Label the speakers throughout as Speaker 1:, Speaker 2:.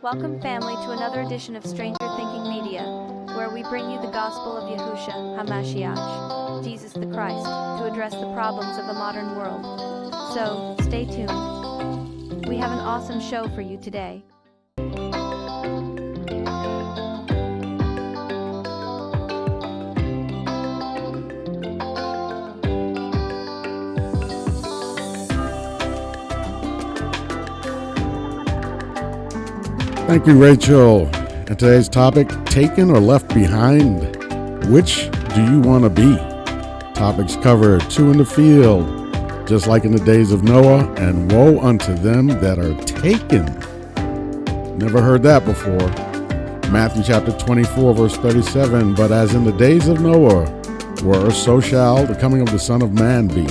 Speaker 1: Welcome, family, to another edition of Stranger Thinking Media, where we bring you the gospel of Yahusha HaMashiach, Jesus the Christ, to address the problems of a modern world. So, stay tuned. We have an awesome show for you today.
Speaker 2: Thank you, Rachel. And today's topic, taken or left behind? Which do you want to be? Topics covered, two in the field, just like in the days of Noah, and woe unto them that are taken. Never heard that before. Matthew chapter 24, verse 37, but as in the days of Noah were, so shall the coming of the Son of Man be.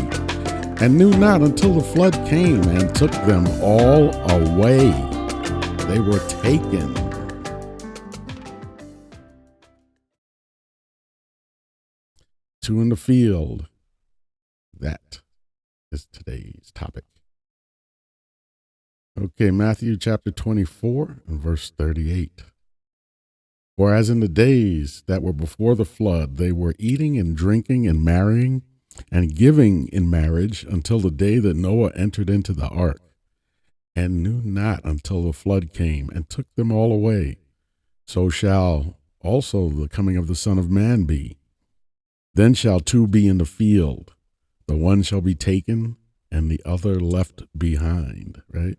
Speaker 2: And knew not until the flood came and took them all away. They were taken. Two in the field. That is today's topic. Okay, Matthew chapter 24 and verse 38. For as in the days that were before the flood, they were eating and drinking and marrying and giving in marriage until the day that Noah entered into the ark, and knew not until the flood came and took them all away. So shall also the coming of the Son of Man be. Then shall two be in the field, the one shall be taken and the other left behind, right?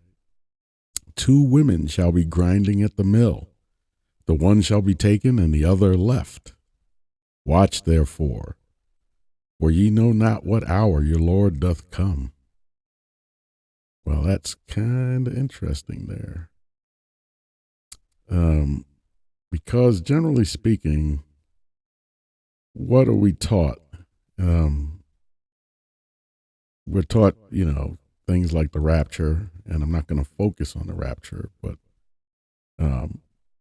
Speaker 2: Two women shall be grinding at the mill, the one shall be taken and the other left. Watch therefore, for ye know not what hour your Lord doth come. Well, that's kind of interesting there. Because generally speaking, what are we taught? We're taught, things like the rapture, and I'm not going to focus on the rapture, but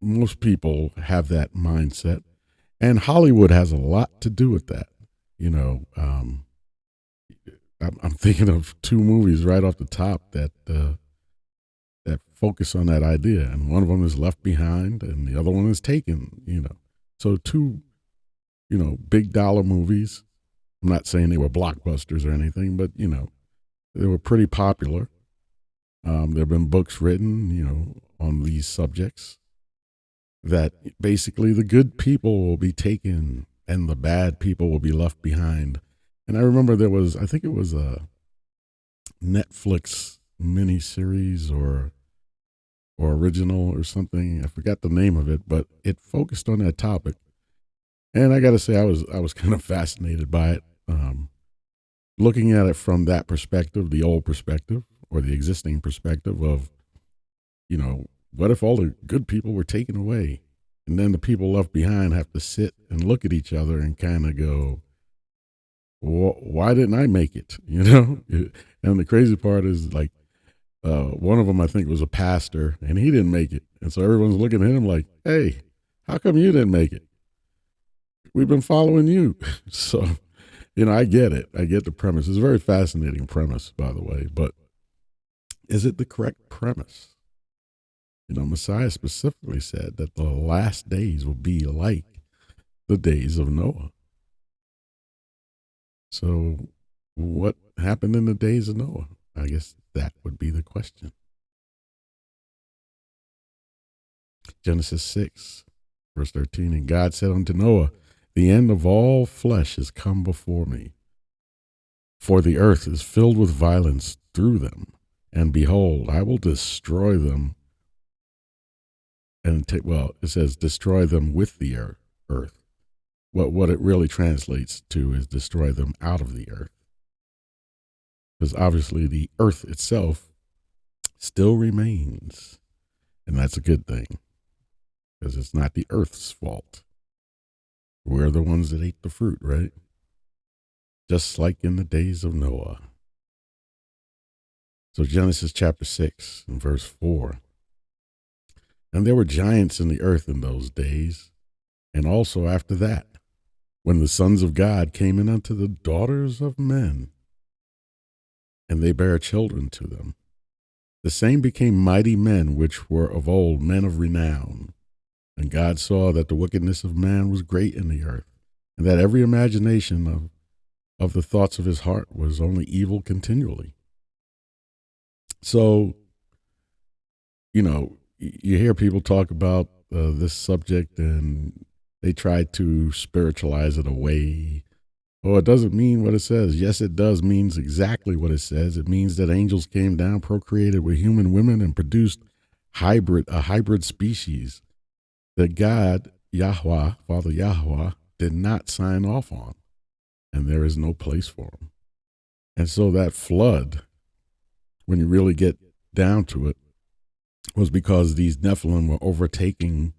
Speaker 2: most people have that mindset, and Hollywood has a lot to do with that. I'm thinking of two movies right off the top that focus on that idea, and one of them is Left Behind, and the other one is Taken. So two, big dollar movies. I'm not saying they were blockbusters or anything, but they were pretty popular. There have been books written, on these subjects that basically the good people will be taken and the bad people will be left behind. And I remember I think it was a Netflix miniseries or original or something. I forgot the name of it, but it focused on that topic. And I got to say, I was kind of fascinated by it, looking at it from that perspective, the old perspective or the existing perspective of, what if all the good people were taken away, and then the people left behind have to sit and look at each other and kind of go, why didn't I make it? And the crazy part is, like, one of them I think was a pastor, and he didn't make it, and so everyone's looking at him like, "Hey, how come you didn't make it? We've been following you." So, I get it. I get the premise. It's a very fascinating premise, by the way, but is it the correct premise? Messiah specifically said that the last days will be like the days of Noah. So what happened in the days of Noah? I guess that would be the question. Genesis 6, verse 13, and God said unto Noah, the end of all flesh is come before me, for the earth is filled with violence through them, and behold, I will destroy them. And it says destroy them with the earth. What it really translates to is destroy them out of the earth. Because obviously the earth itself still remains. And that's a good thing. Because it's not the earth's fault. We're the ones that ate the fruit, right? Just like in the days of Noah. So Genesis chapter 6 and verse 4. And there were giants in the earth in those days, and also after that, when the sons of God came in unto the daughters of men, and they bare children to them. The same became mighty men which were of old, men of renown. And God saw that the wickedness of man was great in the earth, and that every imagination of the thoughts of his heart was only evil continually. So, you hear people talk about this subject and they try to spiritualize it away. Oh, it doesn't mean what it says. Yes, it does means exactly what it says. It means that angels came down, procreated with human women, and produced a hybrid species that God, Yahweh, Father Yahweh, did not sign off on. And there is no place for them. And so that flood, when you really get down to it, was because these Nephilim were overtaking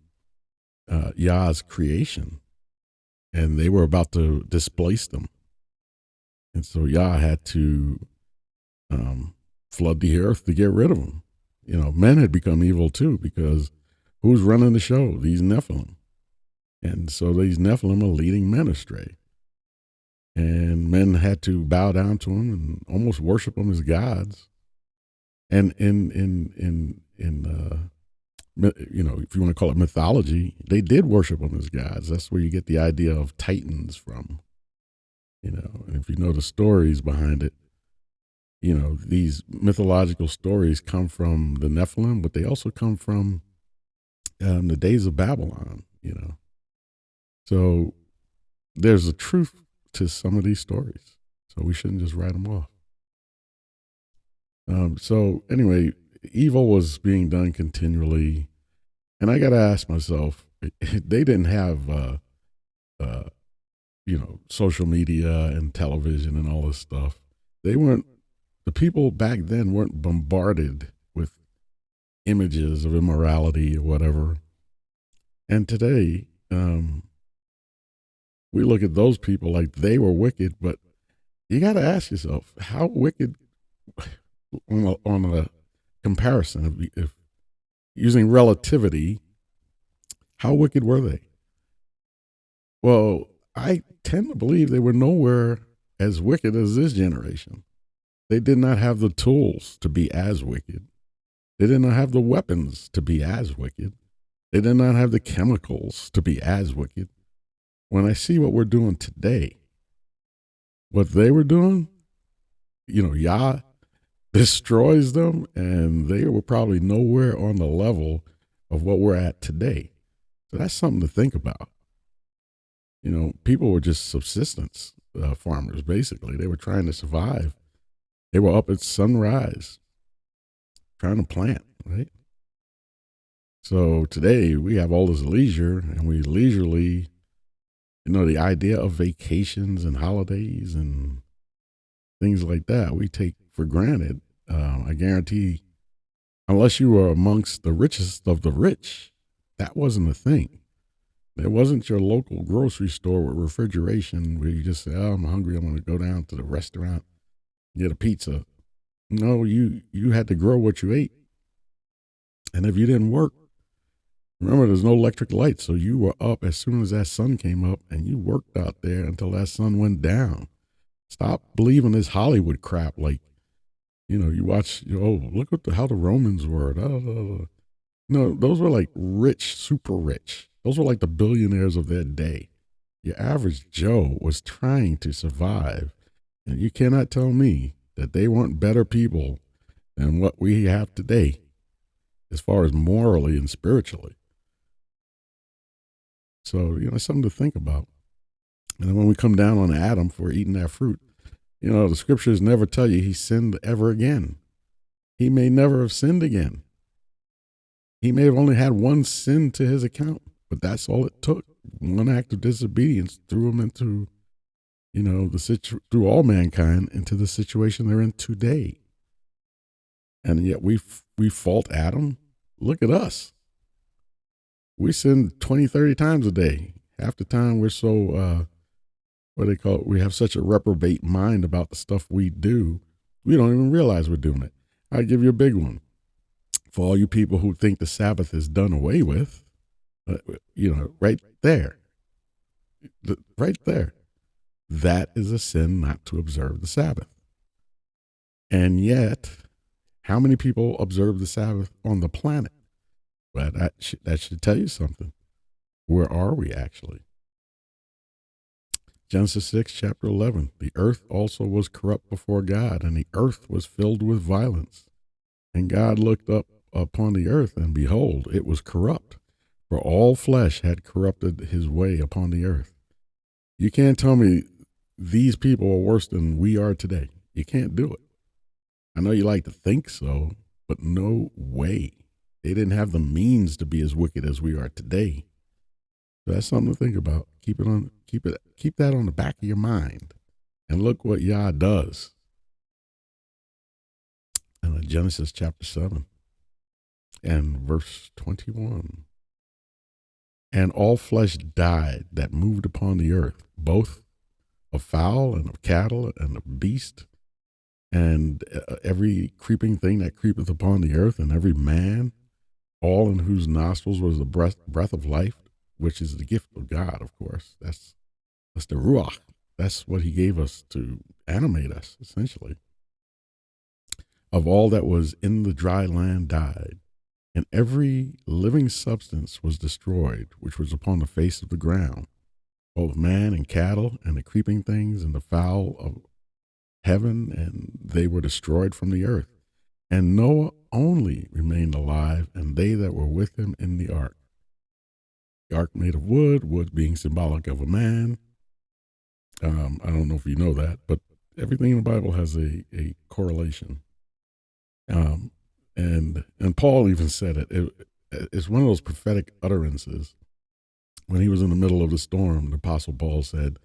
Speaker 2: Yah's creation, and they were about to displace them. And so Yah had to flood the earth to get rid of them. Men had become evil too, because who's running the show? These Nephilim. And so these Nephilim are leading men astray. And men had to bow down to them and almost worship them as gods. And if you want to call it mythology, they did worship them as gods. That's where you get the idea of titans from. And if you know the stories behind it, these mythological stories come from the Nephilim, but they also come from the days of Babylon. So there's a truth to some of these stories. So we shouldn't just write them off. So anyway, evil was being done continually. And I got to ask myself, they didn't have, social media and television and all this stuff. The people back then weren't bombarded with images of immorality or whatever. And today, we look at those people like they were wicked, but you got to ask yourself, how wicked, on a comparison, if using relativity, how wicked were they? Well, I tend to believe they were nowhere as wicked as this generation. They did not have the tools to be as wicked. They did not have the weapons to be as wicked. They did not have the chemicals to be as wicked. When I see what we're doing today, what they were doing, Yah destroys them, and they were probably nowhere on the level of what we're at today. So that's something to think about. People were just subsistence farmers, basically. They were trying to survive. They were up at sunrise trying to plant, right? So today we have all this leisure, and we leisurely, the idea of vacations and holidays and things like that, we take for granted. I guarantee, unless you were amongst the richest of the rich, that wasn't a thing. There wasn't your local grocery store with refrigeration where you just say, oh, I'm hungry, I'm going to go down to the restaurant, get a pizza. No, you had to grow what you ate. And if you didn't work, remember, there's no electric light, so you were up as soon as that sun came up, and you worked out there until that sun went down. Stop believing this Hollywood crap. Like, you watch, look how the Romans were. No, those were like rich, super rich. Those were like the billionaires of their day. Your average Joe was trying to survive, and you cannot tell me that they weren't better people than what we have today, as far as morally and spiritually. So, it's something to think about. And then when we come down on Adam for eating that fruit, the scriptures never tell you he sinned ever again. He may never have sinned again. He may have only had one sin to his account, but that's all it took. One act of disobedience threw him into, threw all mankind into the situation they're in today. And yet we fault Adam. Look at us. We sin 20, 30 times a day. Half the time we're so, we have such a reprobate mind about the stuff we do, we don't even realize we're doing it. I'll give you a big one. For all you people who think the Sabbath is done away with, right there, that is a sin not to observe the Sabbath. And yet, How many people observe the Sabbath on the planet? Well, that should tell you something. Where are we actually? Genesis 6, chapter 11. The earth also was corrupt before God, and the earth was filled with violence. And God looked up upon the earth, and behold, it was corrupt, for all flesh had corrupted his way upon the earth. You can't tell me these people are worse than we are today. You can't do it. I know you like to think so, but no way. They didn't have the means to be as wicked as we are today. So that's something to think about. Keep that on the back of your mind. And look what Yah does. In Genesis chapter 7 and verse 21. And all flesh died that moved upon the earth, both of fowl and of cattle and of beast, and every creeping thing that creepeth upon the earth, and every man, all in whose nostrils was the breath of life, which is the gift of God, of course. That's the Ruach. That's what he gave us to animate us, essentially. Of all that was in the dry land died, and every living substance was destroyed, which was upon the face of the ground, both man and cattle, and the creeping things, and the fowl of heaven, and they were destroyed from the earth. And Noah only remained alive, and they that were with him in the ark. The ark made of wood, wood being symbolic of a man. I don't know if you know that, but everything in the Bible has a correlation. And Paul even said it. It's one of those prophetic utterances. When he was in the middle of the storm, the Apostle Paul said,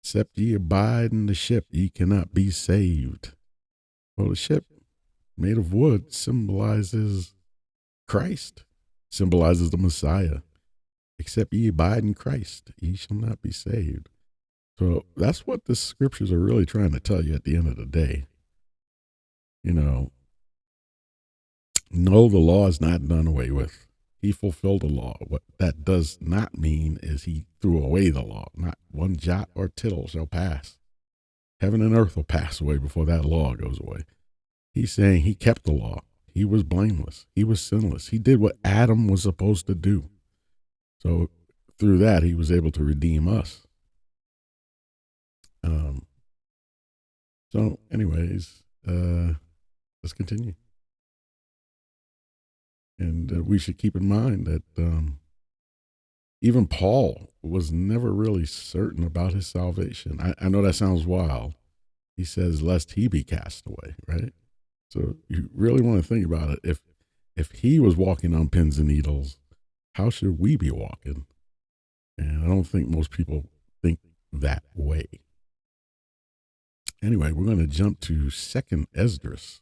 Speaker 2: "Except ye abide in the ship, ye cannot be saved." Well, the ship made of wood symbolizes Christ, symbolizes the Messiah. Except ye abide in Christ, ye shall not be saved. So that's what the scriptures are really trying to tell you at the end of the day. No, the law is not done away with. He fulfilled the law. What that does not mean is he threw away the law. Not one jot or tittle shall pass. Heaven and earth will pass away before that law goes away. He's saying he kept the law. He was blameless. He was sinless. He did what Adam was supposed to do. So through that, he was able to redeem us. So anyways, let's continue. And we should keep in mind that even Paul was never really certain about his salvation. I know that sounds wild. He says, lest he be cast away, right? So you really want to think about it. If he was walking on pins and needles, how should we be walking? And I don't think most people think that way. Anyway, we're going to jump to 2nd Esdras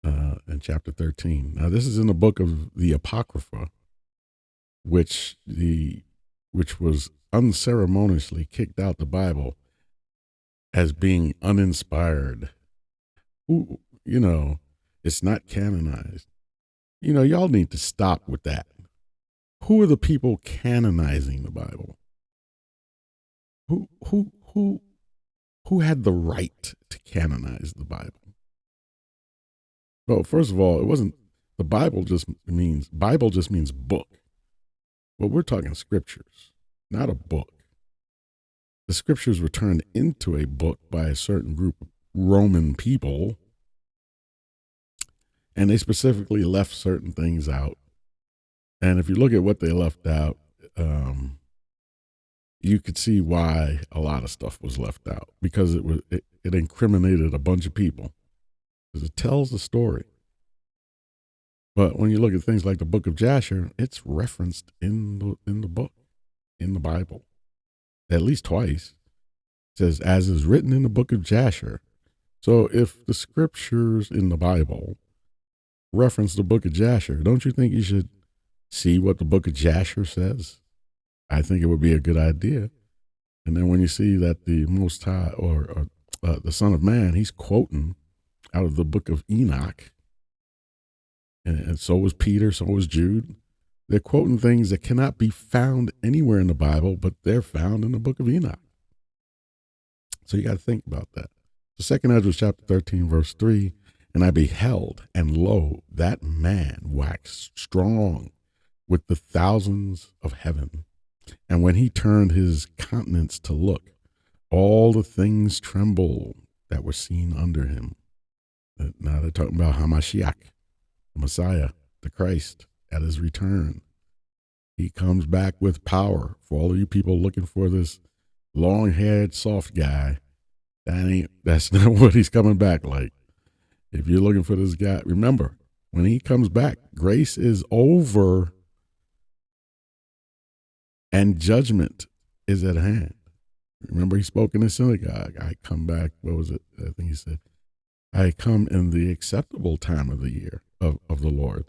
Speaker 2: in chapter 13. Now, this is in the book of the Apocrypha, which was unceremoniously kicked out the Bible as being uninspired. It's not canonized. Y'all need to stop with that. Who are the people canonizing the Bible? Who had the right to canonize the Bible? Well, first of all, it wasn't the Bible. Bible just means book. Well, we're talking scriptures, not a book. The scriptures were turned into a book by a certain group of Roman people, and they specifically left certain things out. And if you look at what they left out, you could see why a lot of stuff was left out, because it incriminated a bunch of people, because it tells the story. But when you look at things like the book of Jasher, it's referenced in the book, in the Bible, at least twice. It says, as is written in the book of Jasher. So if the scriptures in the Bible reference the book of Jasher, don't you think you should see what the book of Jasher says? I think it would be a good idea. And then when you see that the Most High, or the Son of Man, he's quoting out of the book of Enoch, and so was Peter, so was Jude. They're quoting things that cannot be found anywhere in the Bible, but they're found in the book of Enoch. So you got to think about that. So 2nd Esdras chapter 13, verse 3, And I beheld, and lo, that man waxed strong with the thousands of heaven. And when he turned his countenance to look, all the things trembled that were seen under him. Now they're talking about Hamashiach, the Messiah, the Christ, at his return. He comes back with power. For all of you people looking for this long-haired, soft guy, that's not what he's coming back like. If you're looking for this guy, remember, when he comes back, grace is over and judgment is at hand. Remember, he spoke in the synagogue. I come back, what was it? I think he said, I come in the acceptable time of the year of the Lord.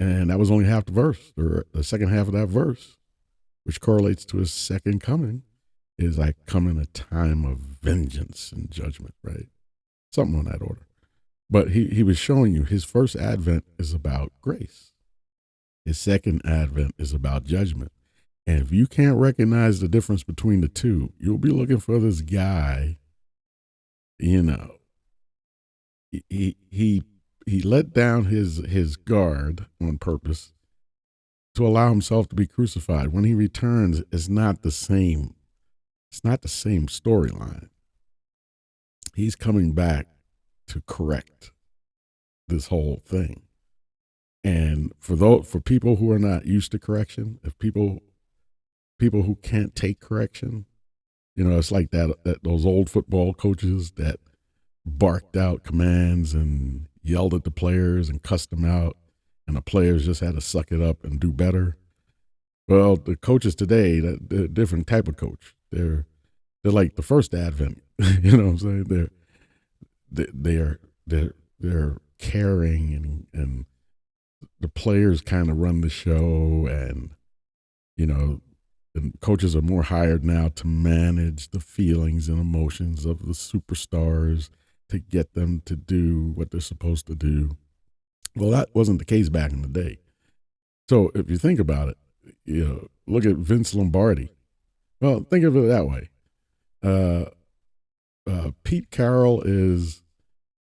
Speaker 2: And that was only half the verse, or the second half of that verse, which correlates to his second coming, is I come in a time of vengeance and judgment, right? Something on that order. But he was showing you his first advent is about grace. His second advent is about judgment. And if you can't recognize the difference between the two, you'll be looking for this guy, you know, he let down his guard on purpose to allow himself to be crucified. When he returns, it's not the same. It's not the same storyline. He's coming back to correct this whole thing. And for people who are not used to correction, if people who can't take correction, you know, it's like that those old football coaches that barked out commands and yelled at the players and cussed them out, and the players just had to suck it up and do better. Well, the coaches today, they're a different type of coach. They're like the first advent. You know what I'm saying? They're caring, and the players kind of run the show, and you know, and coaches are more hired now to manage the feelings and emotions of the superstars to get them to do what they're supposed to do. Well, that wasn't the case back in the day. So if you think about it, you know, look at Vince Lombardi. Well, think of it that way. Pete Carroll is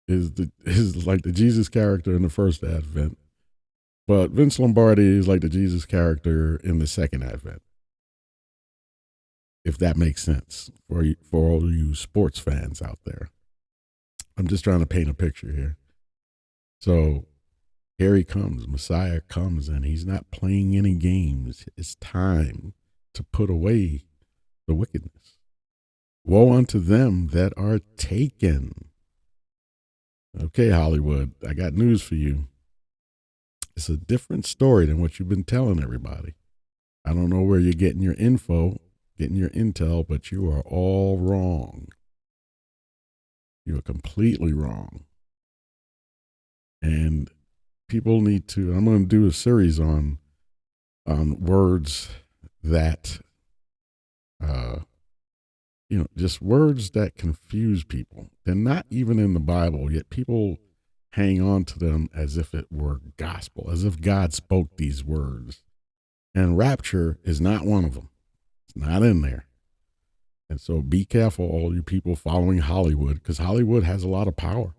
Speaker 2: like the Jesus character in the first advent, but Vince Lombardi is like the Jesus character in the second advent. If that makes sense for all you sports fans out there. I'm just trying to paint a picture here. So here he comes, Messiah comes, and he's not playing any games. It's time to put away the wickedness. Woe unto them that are taken. Okay, Hollywood, I got news for you. It's a different story than what you've been telling everybody. I don't know where you're getting your info, getting your intel, but you are all wrong. You are completely wrong. And people need to, I'm going to do a series on words that, you know, just words that confuse people. They're not even in the Bible, yet people hang on to them as if it were gospel, as if God spoke these words. And rapture is not one of them. It's not in there. And so be careful, all you people following Hollywood, because Hollywood has a lot of power.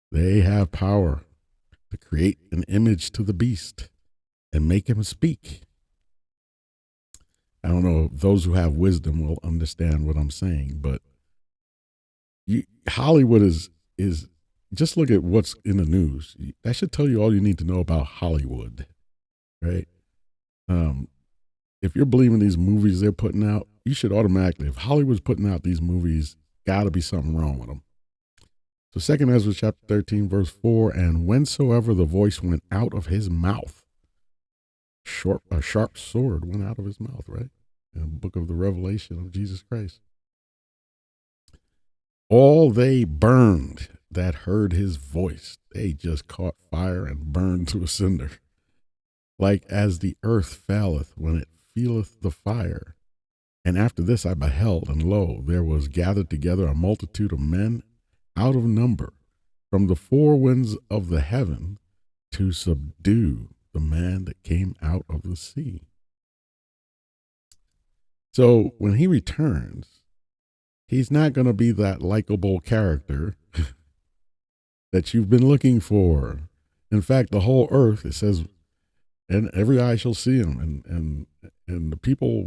Speaker 2: They have power to create an image to the beast and make him speak. I don't know if those who have wisdom will understand what I'm saying, but Hollywood is just look at what's in the news. That should tell you all you need to know about Hollywood, right? If you're believing these movies they're putting out, you should automatically, if Hollywood's putting out these movies, got to be something wrong with them. So 2 Esdras chapter 13, verse 4, and whensoever the voice went out of his mouth, a sharp sword went out of his mouth, right? In the book of the Revelation of Jesus Christ. All they burned that heard his voice, they just caught fire and burned to a cinder. Like as the earth faileth when it feeleth the fire. And after this I beheld, and lo, there was gathered together a multitude of men out of number from the four winds of the heaven to subdue the man that came out of the sea. So when he returns, he's not going to be that likable character that you've been looking for. In fact, the whole earth, it says, and every eye shall see him, and the people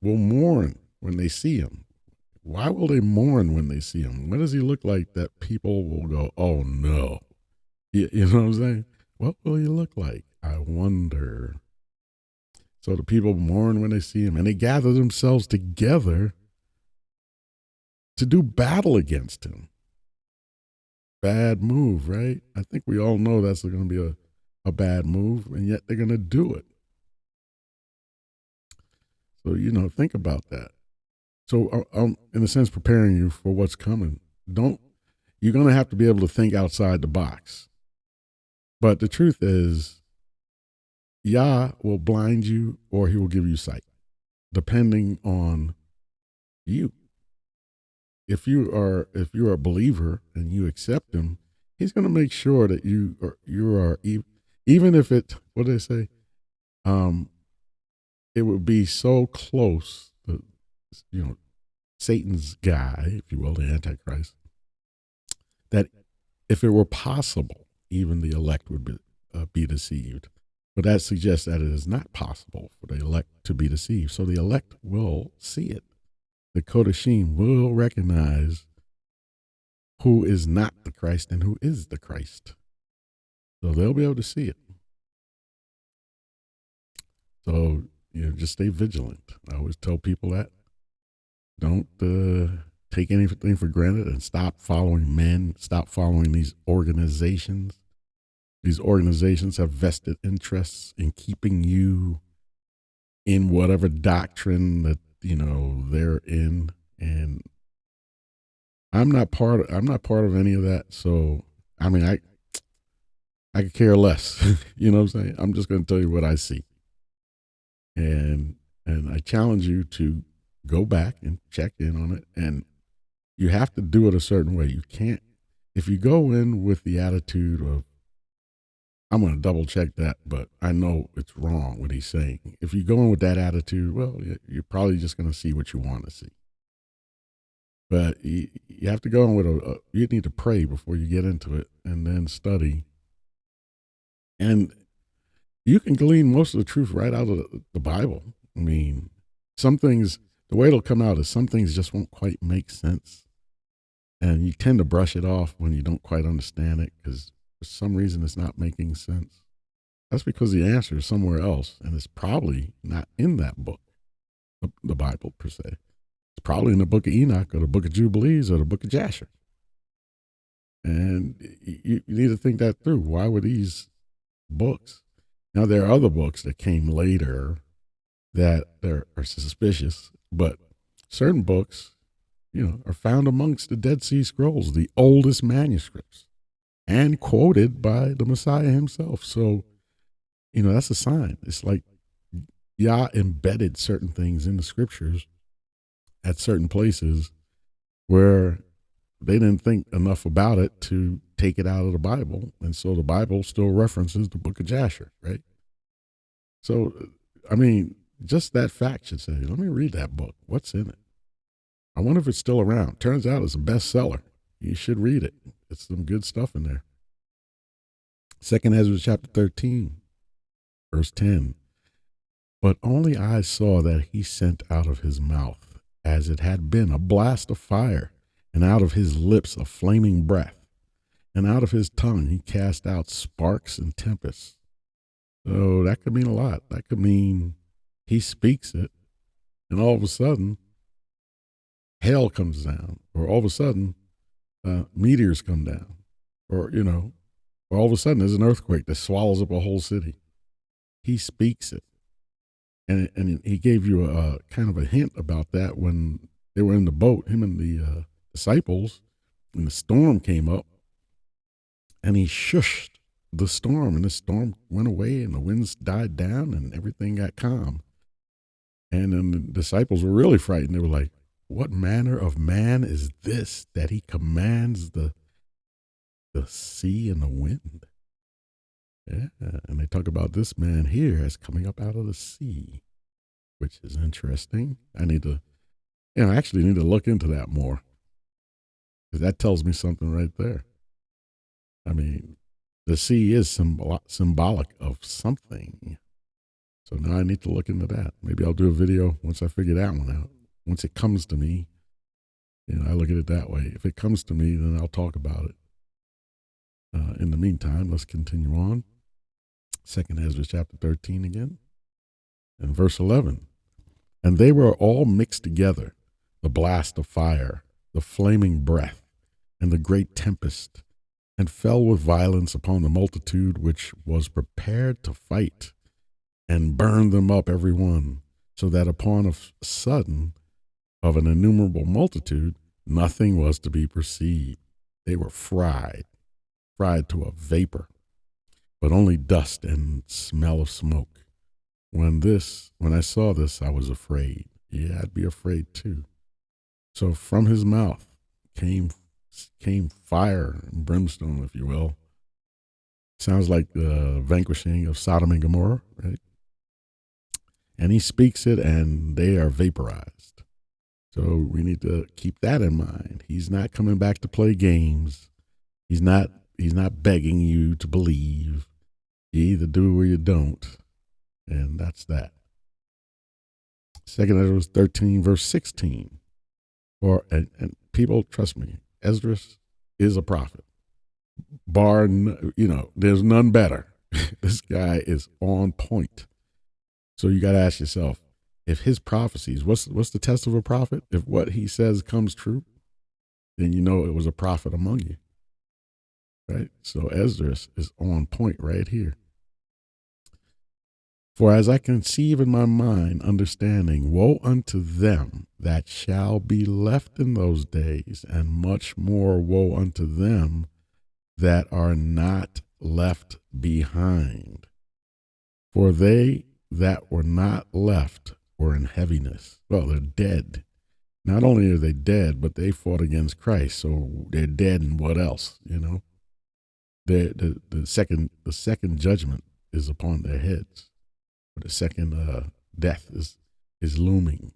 Speaker 2: will mourn when they see him. Why will they mourn when they see him? What does he look like that people will go, oh no? You know what I'm saying? What will he look like? I wonder. So the people mourn when they see him, and they gather themselves together to do battle against him. Bad move, right? I think we all know that's going to be a bad move, and yet they're going to do it. So, think about that. So, in a sense, preparing you for what's coming. You're going to have to be able to think outside the box. But the truth is, Yah will blind you or he will give you sight, depending on you. If you are a believer and you accept him, he's going to make sure that you are even if what do they say? It would be so close to, Satan's guy, if you will, the Antichrist, that if it were possible, even the elect would be deceived. But that suggests that it is not possible for the elect to be deceived. So the elect will see it. The Kodashim will recognize who is not the Christ and who is the Christ. So they'll be able to see it. So, just stay vigilant. I always tell people that. Don't take anything for granted and stop following men. Stop following these organizations. These organizations have vested interests in keeping you in whatever doctrine that they're in, and I'm not part of any of that. So I mean, I could care less. You know what I'm saying? I'm just going to tell you what I see, and I challenge you to go back and check in on it, and you have to do it a certain way. You can't, if you go in with the attitude of, I'm going to double check that, but I know it's wrong what he's saying. If you go in with that attitude, well, you're probably just going to see what you want to see. But you have to go in with you need to pray before you get into it, and then study. And you can glean most of the truth right out of the Bible. I mean, some things, the way it'll come out is some things just won't quite make sense. And you tend to brush it off when you don't quite understand it because for some reason it's not making sense. That's because the answer is somewhere else, and it's probably not in that book, the Bible per se. It's probably in the book of Enoch or the book of Jubilees or the book of Jasher. And you need to think that through. Why were these books? Now, there are other books that came later that are suspicious, but certain books, are found amongst the Dead Sea Scrolls, the oldest manuscripts, and quoted by the Messiah himself. So, that's a sign. It's like Yah embedded certain things in the scriptures at certain places where they didn't think enough about it to take it out of the Bible. And so the Bible still references the book of Jasher, right? So, I mean, just that fact should say, let me read that book. What's in it? I wonder if it's still around. Turns out it's a bestseller. You should read it. It's some good stuff in there. 2nd Esdras chapter 13, verse 10. But only I saw that he sent out of his mouth, as it had been, a blast of fire, and out of his lips a flaming breath, and out of his tongue he cast out sparks and tempests. So that could mean a lot. That could mean he speaks it, and all of a sudden, hail comes down, or all of a sudden, meteors come down, or, or all of a sudden there's an earthquake that swallows up a whole city. He speaks it. And he gave you a kind of a hint about that when they were in the boat, him and the disciples, and the storm came up, and he shushed the storm, and the storm went away, and the winds died down, and everything got calm. And then the disciples were really frightened. They were like, what manner of man is this that he commands the sea and the wind? Yeah, and they talk about this man here as coming up out of the sea, which is interesting. I actually need to look into that more, because that tells me something right there. I mean, the sea is symbolic of something. So now I need to look into that. Maybe I'll do a video once I figure that one out. Once it comes to me, I look at it that way. If it comes to me, then I'll talk about it. In the meantime, let's continue on. 2nd Esdras chapter 13 again. And verse 11. And they were all mixed together, the blast of fire, the flaming breath, and the great tempest, and fell with violence upon the multitude which was prepared to fight, and burned them up every one, so that upon a sudden of an innumerable multitude, nothing was to be perceived. They were fried to a vapor, but only dust and smell of smoke. When I saw this, I was afraid. Yeah, I'd be afraid too. So from his mouth came fire and brimstone, if you will. Sounds like the vanquishing of Sodom and Gomorrah, right? And he speaks it, and they are vaporized. So we need to keep that in mind. He's not coming back to play games. He's not begging you to believe. You either do or you don't. And that's that. 2nd Esdras 13, verse 16. And people, trust me, Esdras is a prophet. There's none better. This guy is on point. So you got to ask yourself, if his prophecies, what's the test of a prophet? If what he says comes true, then you know it was a prophet among you. Right? So Esdras is on point right here. For as I conceive in my mind, understanding, woe unto them that shall be left in those days, and much more woe unto them that are not left behind. For they that were not left were in heaviness. Well, they're dead. Not only are they dead, but they fought against Christ, so they're dead, and what else? The second judgment is upon their heads. The second death is looming.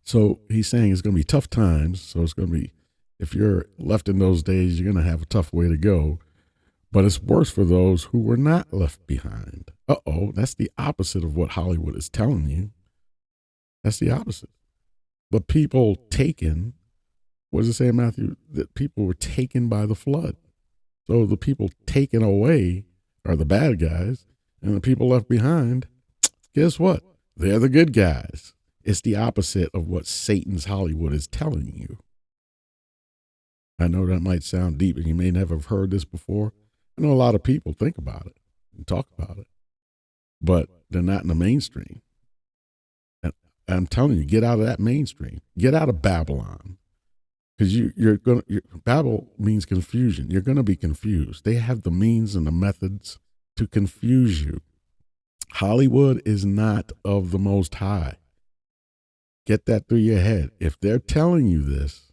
Speaker 2: So he's saying it's going to be tough times. So it's going to be, if you're left in those days, you're going to have a tough way to go. But it's worse for those who were not left behind. That's the opposite of what Hollywood is telling you. That's the opposite. But people taken, what does it say in Matthew? That people were taken by the flood. So the people taken away are the bad guys. And the people left behind, guess what? They're the good guys. It's the opposite of what Satan's Hollywood is telling you. I know that might sound deep, and you may never have heard this before. I know a lot of people think about it and talk about it, but they're not in the mainstream. And I'm telling you, get out of that mainstream. Get out of Babylon. Because Babel means confusion. You're going to be confused. They have the means and the methods to confuse you. Hollywood is not of the Most High. Get that through your head. If they're telling you this,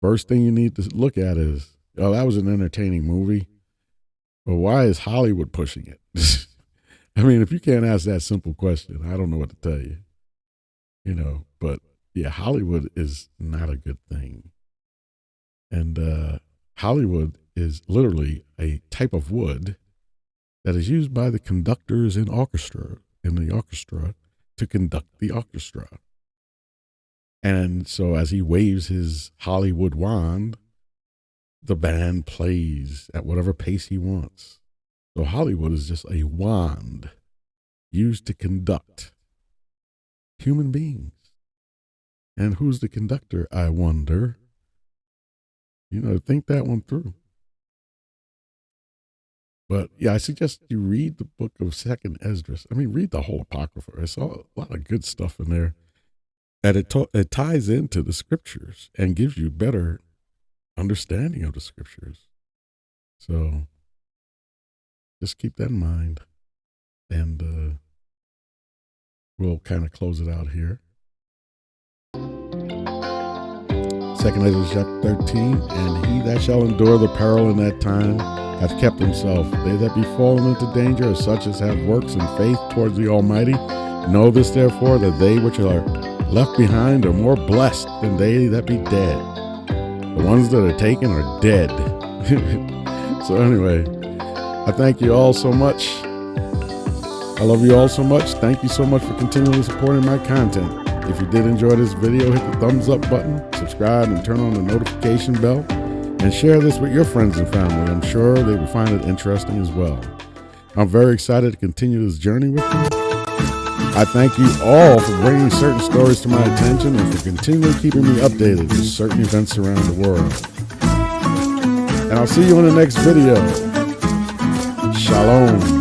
Speaker 2: first thing you need to look at is, that was an entertaining movie. But why is Hollywood pushing it? I mean, if you can't ask that simple question, I don't know what to tell you. But yeah, Hollywood is not a good thing. And Hollywood is literally a type of wood that is used by the conductors in the orchestra to conduct the orchestra. And so as he waves his Hollywood wand, the band plays at whatever pace he wants. So Hollywood is just a wand used to conduct human beings. And who's the conductor, I wonder? Think that one through. But yeah, I suggest you read the book of 2nd Esdras. Read the whole Apocrypha. It's a lot of good stuff in there. And it ties into the scriptures and gives you better understanding of the scriptures. So just keep that in mind. And we'll kind of close it out here. 2nd Esdras chapter 13, and he that shall endure the peril in that time hath kept himself. They that be fallen into danger are such as have works and faith towards the Almighty. Know this therefore, that they which are left behind are more blessed than they that be dead. The ones that are taken are dead. So anyway, I thank you all so much. I love you all so much. Thank you so much for continually supporting my content. If you did enjoy this video, hit the thumbs up button, subscribe, and turn on the notification bell, and share this with your friends and family. I'm sure they will find it interesting as well. I'm very excited to continue this journey with you. I thank you all for bringing certain stories to my attention and for continually keeping me updated with certain events around the world. And I'll see you in the next video. Shalom.